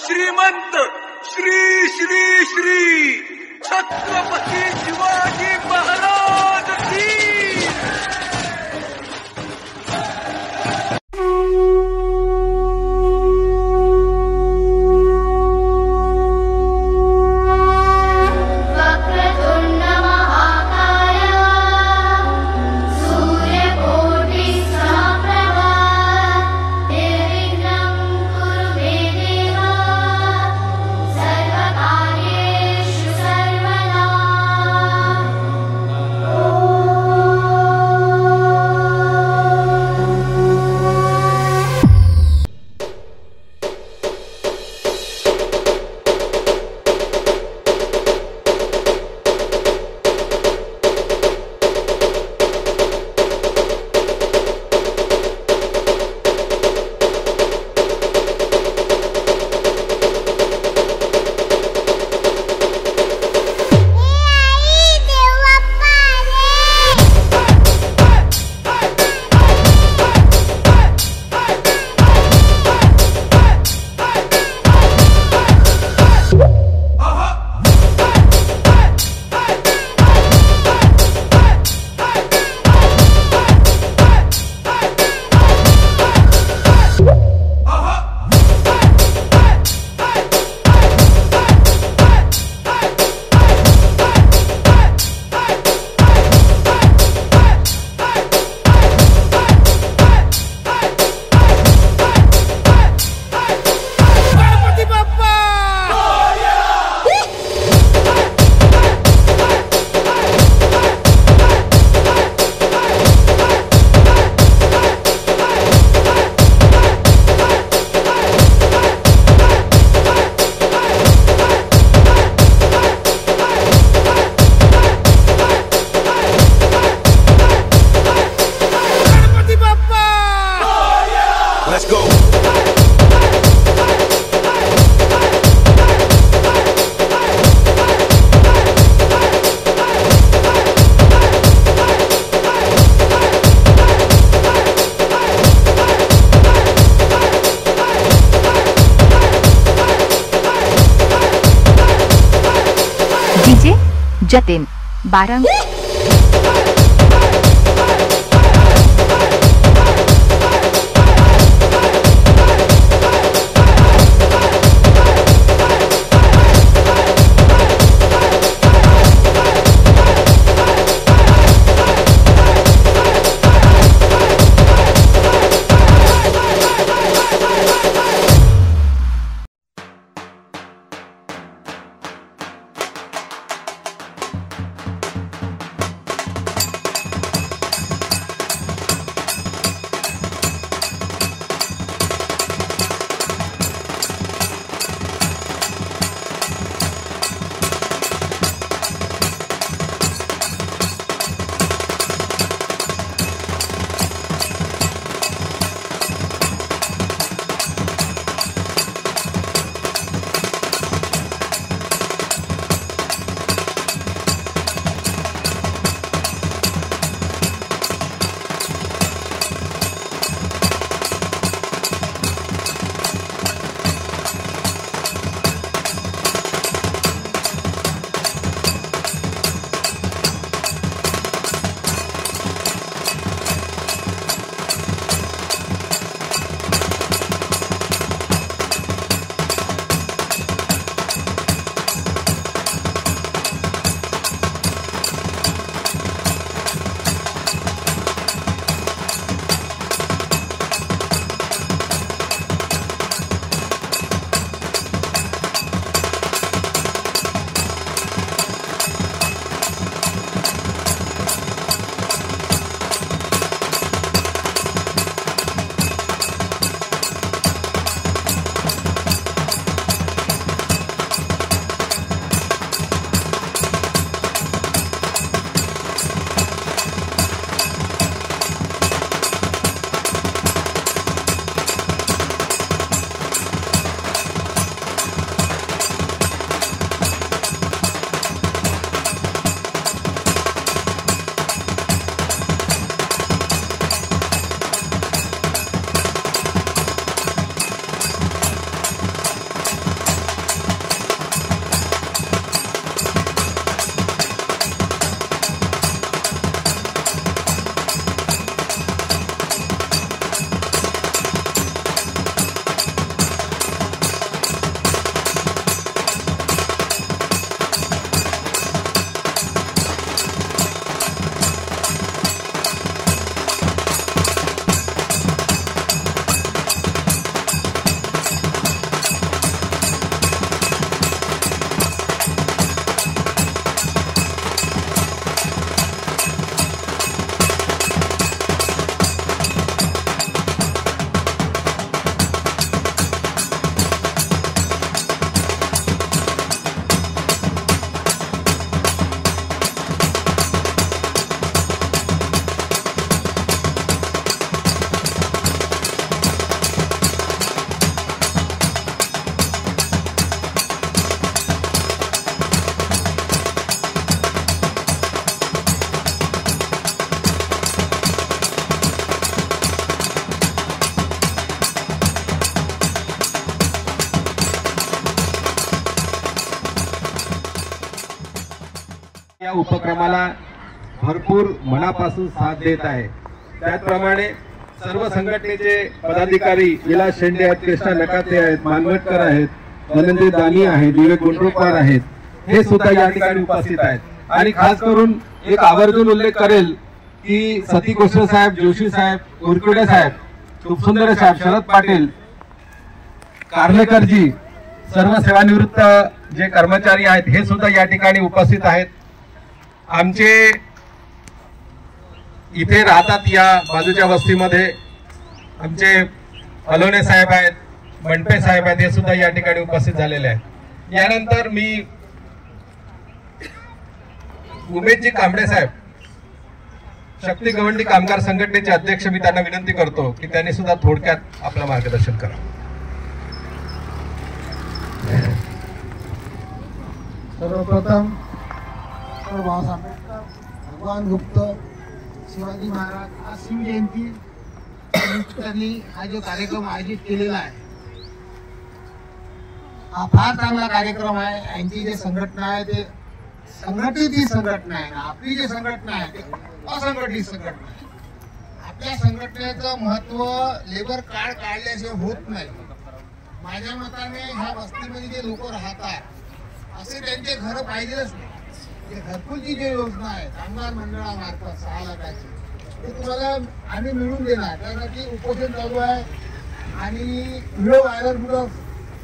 श्रीमंत श्री श्री श्री छत्रपती शिवाजी महाराज की जतिन बारंग या उपक्रमाला भरपूर मनापासून साथ देत आहे। त्याचप्रमाणे सर्व संघटनेचे पदाधिकारी विलास शेंडे आहेत, कृष्णा नकाते आहेत, मानवटकर आहेत, धनंजय दानी आहेत, विवेक गुंडरूकवार आहेत, हे सुद्धा या ठिकाणी उपस्थित आहेत। आणि खास करून एक आवर्जून उल्लेख करेल की सती कोसरे साहेब, जोशी साहेब, कुरकुडे साहेब, खूपसुंदर साहेब, शरद पाटील, कारलेकरजी, सर्व सेवानिवृत्त जे कर्मचारी आहेत हे सुद्धा या ठिकाणी उपस्थित आहेत। आमचे इथे राहतात या बाजूच्या वस्तीमध्ये आमचे अलोने साहेब आहेत, मंडपे साहेब आहेत, हे सुद्धा या ठिकाणी उपस्थित झालेले आहेत। यानंतर मी उमेशजी कांबळे साहेब, शक्ती गवंडी कामगार संघटनेचे अध्यक्ष, मी त्यांना विनंती करतो की त्यांनी सुद्धा थोडक्यात आपलं मार्गदर्शन करावं। सर्वप्रथम बाबासाहेब आंबेडकर, भगवान गुप्त, शिवाजी महाराज, आज शिवजयंती निमित्ताने हा जो कार्यक्रम आयोजित केलेला आहे हा फार चांगला कार्यक्रम आहे। यांची जे संघटना आहे ते संघटित ही संघटना आहे, आपली जी संघटना आहे ते असंघटित संघटना आहे। आपल्या संघटनेचं महत्व लेबर कार्ड काढल्याशिवाय होत नाही। माझ्या मताने ह्या वस्तीमध्ये जे लोक राहतात असे त्यांचे घर पाहिजेच नाही। घरकुलची जी योजना आहे कामगार मंडळामार्फत 6 लाखाची ते तुम्हाला आम्ही मिळवून देणार, त्यासाठी उपोषण चालू आहे आणि व्हिडिओ व्हायरल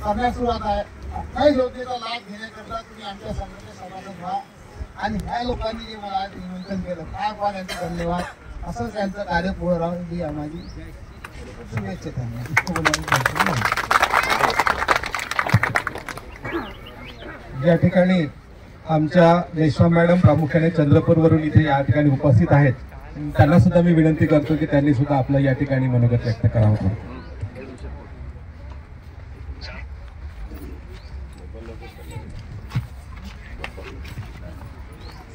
करण्यास सुरुवात आहे। काही योजनेचा लाभ घेण्याकरता तुम्ही आमच्या संघटनेत सभासद व्हा आणि ह्या लोकांनी जे मला आज निमंत्रण केलं फार फार यांचं धन्यवाद। असंच त्यांचं कार्य पुढे राहून ही माझी शुभेच्छा त्यांना। या ठिकाणी आमच्या देशपांडे मॅडम प्रामुख्याने चंद्रपूरवरून इथे या ठिकाणी उपस्थित आहेत, त्यांना सुद्धा मी विनंती करतो की त्यांनी सुद्धा आपलं या ठिकाणी मनोगत व्यक्त करावं।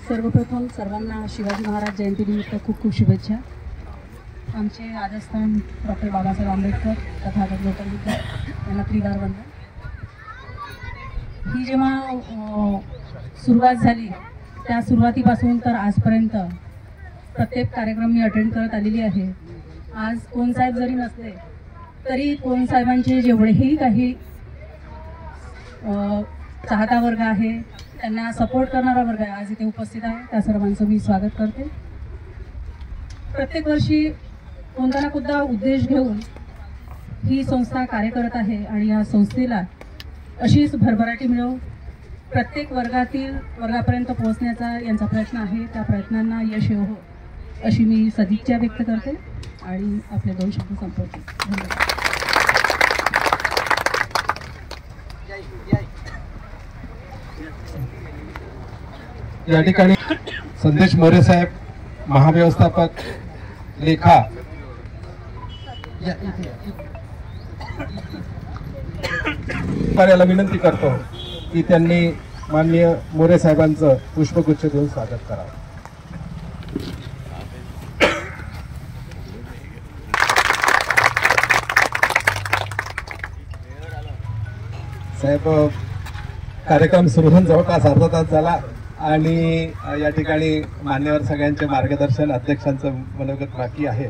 सर्वप्रथम सर्वांना शिवाजी महाराज जयंतीनिमित्त खूप खूप शुभेच्छा। आमचे आदरस्थान डॉक्टर बाबासाहेब आंबेडकर तथागत गौतम बुद्ध यांना त्रिवार वंदन। ही जेव्हा सुरुवात झाली त्या सुरुवातीपासून तर आजपर्यंत प्रत्येक कार्यक्रम मी अटेंड करत आलेली आहे। आज कोण साहेब जरी नसले तरी कोण साहेबांचे जेवढेही काही चाहता वर्ग आहे, त्यांना सपोर्ट करणारा वर्ग आहे, आज इथे उपस्थित आहे, त्या सर्वांचं मी स्वागत करते। प्रत्येक वर्षी कोणता ना कोणता उद्देश घेऊन ही संस्था कार्य करत आहे आणि या संस्थेला अशीच भरभराटी मिळो, प्रत्येक वर्गापर्यंत पोहोचण्याचा यांचा प्रयत्न आहे। त्या प्रयत्नांना यश येवो अशी मी सदिच्छा व्यक्त करते आणि आपले 2 शब्द संपवते। धन्यवाद। या ठिकाणी संदेश मोरे साहेब, महाव्यवस्थापक लेखा, याला विनंती करतो की त्यांनी माननीय मोरे साहेबांचं पुष्पगुच्छ देऊन स्वागत करावं। साहेब, कार्यक्रम सुरू होऊन जवळपास अर्धा तास झाला आणि या ठिकाणी मान्यवर सगळ्यांचे मार्गदर्शन, अध्यक्षांचं मनोगत बाकी आहे।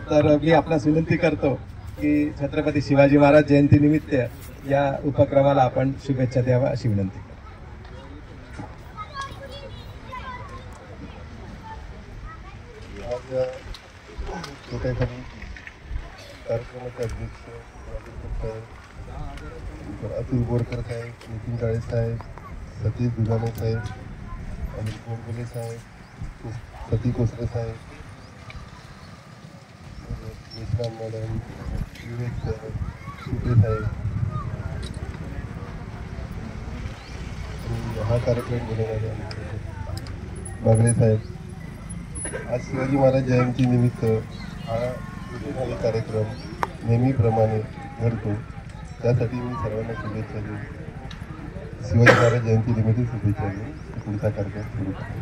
तर मी आपल्यास विनंती करतो की छत्रपती शिवाजी महाराज जयंती निमित्त या उपक्रमाला आपण शुभेच्छा द्यावा अशी विनंती। कार्यक्रमाचे अध्यक्ष अतुल बोरकर साहेब, नितीन काळे साहेब, सतीश दुधाणे साहेब, अनिल गोडबोले साहेब, सती कोसरे साहेब, विश्राम मॅडम, विवेक साहेब, सुटे साहेब, हा कार्यक्रम बोलवणारे बागडे साहेब। आज शिवाजी महाराज जयंती निमित्त हा कार्यक्रम नेहमीप्रमाणे घडतो, त्यासाठी मी सर्वांना शुभेच्छा देतो। शिवाजी महाराज जयंती निमित्त शुभेच्छा देतो। पुढचा कार्यक्रम सुरू करतो।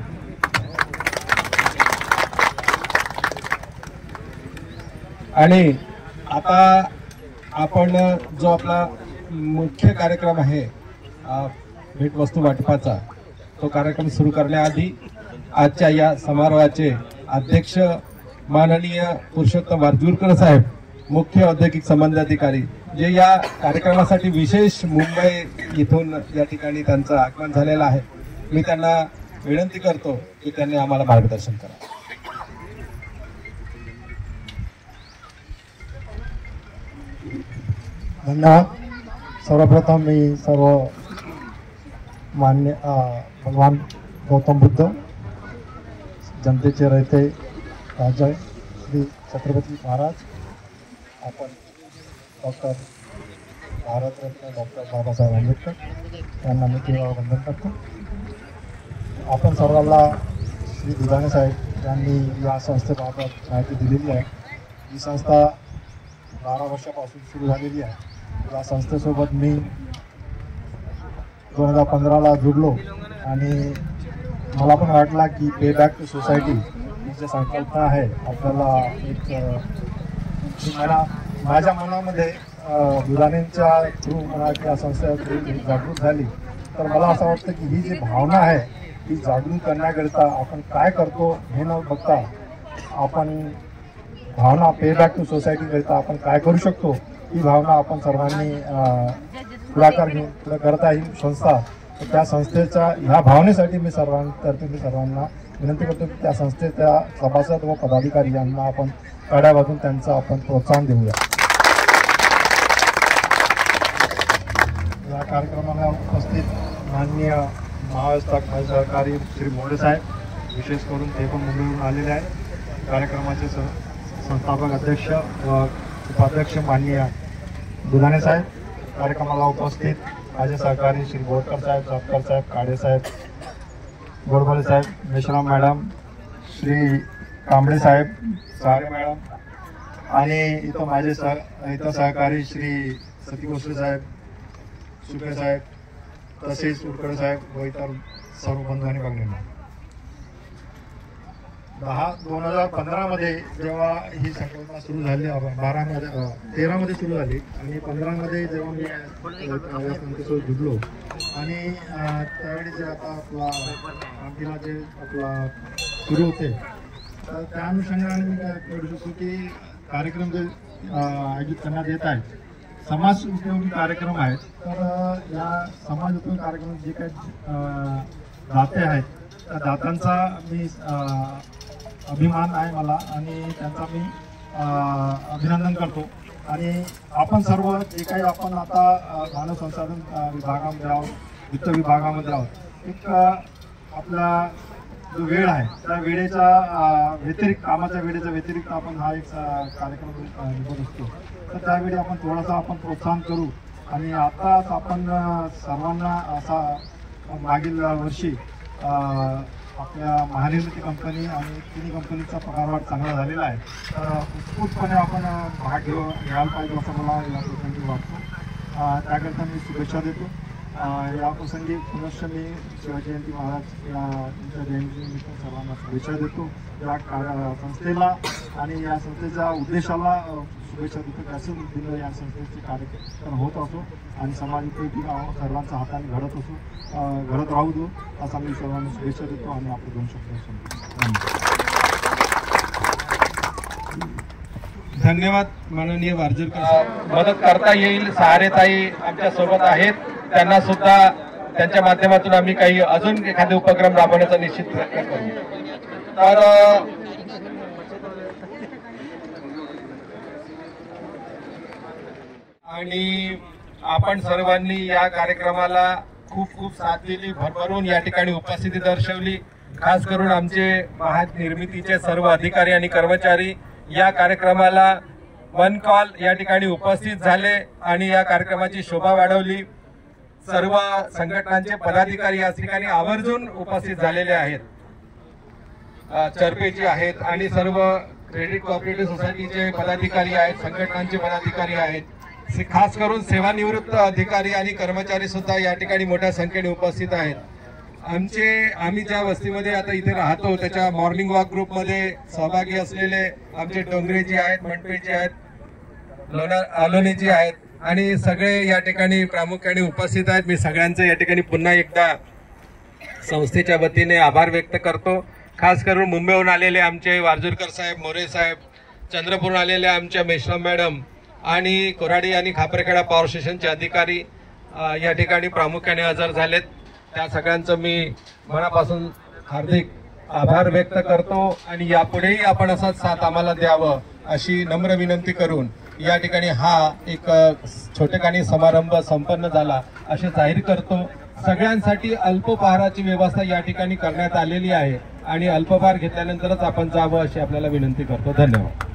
आणि आता आपण जो आपला मुख्य कार्यक्रम आहे भेटवस्तू वाटपाचा, तो कार्यक्रम सुरू करण्याआधी आजच्या या समारोहाचे अध्यक्ष माननीय पुरुषोत्तम वारजूरकर साहेब, मुख्य औद्योगिक संबंध अधिकारी, जे या कार्यक्रमासाठी विशेष मुंबई इथून या ठिकाणी त्यांचं आगमन झालेलं आहे, मी त्यांना विनंती करतो की त्यांनी आम्हाला मार्गदर्शन करावं. धन्यवाद. सर्वप्रथम मी सर्व मान्य भगवान गौतम बुद्ध, जनतेचे रयते राजा श्री छत्रपती महाराज, आपण डॉक्टर भारतरत्न डॉक्टर बाबासाहेब आंबेडकर यांना मी केव्हा वंदन करतो. आपण सर्वांना श्री दुधाणे साहेब यांनी या संस्थेबाबत माहिती दिलेली आहे. ही संस्था 12 वर्षापासून सुरू झालेली आहे. या संस्थेसोबत मी 2015ला जुडलो आणि मला पण वाटला की पे बॅक टू सोसायटी ही जी संकल्पना आहे आपल्याला माझ्या मनामध्ये दुधाणेंच्या थ्रू म्हणा किंवा संस्थे जागृत झाली. तर मला असं वाटतं की ही जी भावना आहे ती जागृत करण्याकरिता आपण काय करतो हे न बघता आपण भावना पे बॅक टू सोसायटीकरिता आपण काय करू शकतो ही भावना आपण सर्वांनी पुढाकार घेऊन पुढे करता ही संस्था. तर त्या संस्थेच्या ह्या भावनेसाठी मी सर्वांना विनंती करतो की त्या संस्थेच्या सभासद व पदाधिकारी यांना आपण काड्या वाजून त्यांचं आपण प्रोत्साहन देऊया. या कार्यक्रमाला उपस्थित माननीय महाव्यवस्थापक माझे सहकारी श्री मोरे साहेब, विशेष करून ते पण मुंबईवरून आलेले आहेत. कार्यक्रमाचे संस्थापक अध्यक्ष व उपाध्यक्ष माननीय दुधाणे साहेब, कार्यक्रमाला उपस्थित माझे सहकारी श्री बोरकर साहेब, जापकर साहेब, काळे साहेब, गोडबोले साहेब, मेश्राम मॅडम, श्री कांबळे साहेब, सारे मॅडम आणि इथं माझे इथं सहकारी श्री सती भोसले साहेब, सुके साहेब, तसेच उडकडे साहेब व इतर सर्व बंधू आणि भगिनींना. 2015मध्ये जेव्हा ही संकल्पना सुरू झाली, 13मध्ये सुरू झाली आणि 15मध्ये जेव्हा मी या संस्थेसोबत जुडलो आणि त्यावेळी जे आता आपला आमटीला जे आपला सुरू होते तर त्या अनुषंगाने मी काय करू शकतो की कार्यक्रम जे आयोजित करण्यात येत आहेत समाज उपयोगी कार्यक्रम आहेत. तर या समाज उपयोगी कार्यक्रम जे काही दाते आहेत त्या दात्यांचा मी अभिमान आहे मला आणि त्यांचा मी अभिनंदन करतो. आणि आपण सर्व जे काही आपण आता मानव संसाधन विभागामध्ये आहोत, वित्त विभागामध्ये आहोत, एक आपला जो वेळ आहे त्या वेळेच्या व्यतिरिक्त, कामाच्या वेळेच्या व्यतिरिक्त आपण हा एक कार्यक्रम निभवत असतो. तर त्यावेळी आपण थोडासा आपण प्रोत्साहन करू. आणि आताच आपण सर्वांना असा मागील वर्षी आपल्या महानिर्मिती कंपनी आणि तिन्ही कंपनीचा पगारवाढ चांगला झालेला आहे. तर उत्स्फूर्तपणे आपण भाग घ्यायला पाहिजे असं मला या प्रसंगी वाटतं. त्याकरता मी शुभेच्छा देतो. या प्रसंगी पुनश्च मी शिवजयंती महाराज यांच्या जयंतीनिमित्त सर्वांना शुभेच्छा देतो. या संस्थेला आणि या संस्थेच्या उद्देशाला शुभेच्छा देतो. त्याचे दिलं या संस्थेचे कार्यक्रम होत असो आणि समाज उपयोगी सर्वांच्या हाताने घडत राहू दो असा मी सर्वांना शुभेच्छा देतो आणि आपले 2 शब्द संपतो. धन्यवाद माननीय वारजूरकर. मदत करता येईल सहारेताई आमच्या सोबत आहेत, त्यांना सुद्धा त्यांच्या माध्यमातून आम्ही काही अजून एखादे उपक्रम राबवण्याचा निश्चित प्रयत्न करू. तर आणि आपण सर्वांनी या कार्यक्रमाला खूप खूप साथ दिली, भरभरून या ठिकाणी उपस्थिती दर्शवली. खास करून आमचे महानिर्मितीचे सर्व अधिकारी आणि कर्मचारी या कार्यक्रमाला वन कॉल या ठिकाणी उपस्थित झाले आणि या कार्यक्रमाची शोभा वाढवली. सर्व संघटनांचे पदाधिकारी या ठिकाणी आवर्जून उपस्थित झालेले आहेत, चर्पेचे आहेत आणि सर्व क्रेडिट कोऑपरेटिव्ह सोसायटीचे पदाधिकारी आहेत, संघटनांचे पदाधिकारी आहेत. खास करून सेवानिवृत्त अधिकारी आणि कर्मचारी सुद्धा या ठिकाणी मोठ्या संख्येने उपस्थित आहेत. आम्ही ज्या वस्तीमध्ये आता इथे राहतो त्याच्या मॉर्निंग वॉक ग्रुपमध्ये सहभागी असलेले आमचे डोंगरेजी आहेत, मनपेची आहेत, आलोनेजी आहेत आणि सगळे या ठिकाणी प्रामुख्याने उपस्थित आहेत. मी सगळ्यांचं या ठिकाणी पुन्हा एकदा संस्थेच्या वतीने आभार व्यक्त करतो. खास करून मुंबईहून आलेले आमचे वारजूरकर साहेब, मोरे साहेब, चंद्रपूरहून आलेले आमच्या मेश्राम मॅडम आणि कोराडी आणि खापरखेडा पॉवर स्टेशनचे अधिकारी या ठिकाणी प्रामुख्याने हजर झालेत. त्या सगळ्यांचं मी मनापासून हार्दिक आभार व्यक्त करतो आणि यापुढेही आपण असाच साथ आम्हाला द्यावं अशी नम्र विनंती करून या ठिकाणी हा एक छोटेखानी समारंभ संपन्न झाला असे जाहीर करतो. सगळ्यांसाठी अल्पपहाराची व्यवस्था या ठिकाणी करण्यात आलेली आहे आणि अल्पपहार घेतल्यानंतरच आपण जावं अशी आपल्याला विनंती करतो. धन्यवाद.